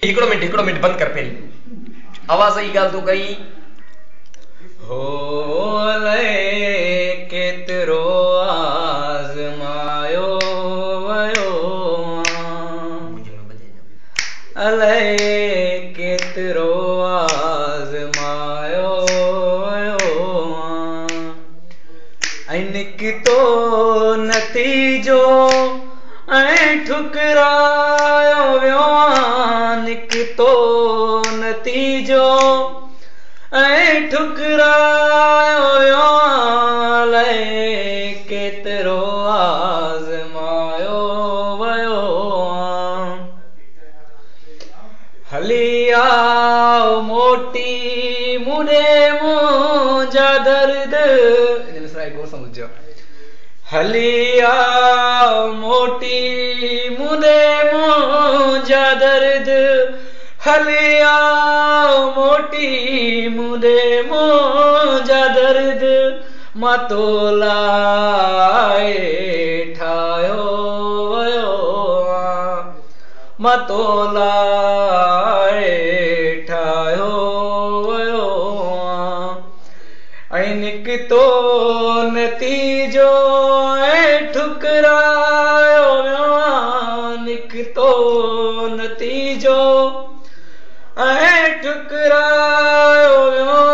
हिकिड़ो मिंट बंद कर पहिरीं आवाज़ जी ॻाल्हि तूं कई हो अलाए केतिरो आज़मायो वयो अलाए केतिरो आज़मायो वयो ऐं निकितो नतीजो ऐं ठुकरायो वियो निकितो नतीजो ऐं ठुकरायो वियो अलाए केतिरो आज़मायो वयो हली आओ मोटी मुड़े मुंहिंजा दर्द समझो हली आओ मोटी मुड़े मुंहिंजा दर्द हली आओ मोटी मुड़े मुंहिंजा दर्द मां तो लाइ ठाहियो वियो मां तो लाइ ठाहियो वियो ऐं निकितो नतीजो ऐं ठुकरायो वियो निकितो नतीजो ऐं ठुकरायो वियो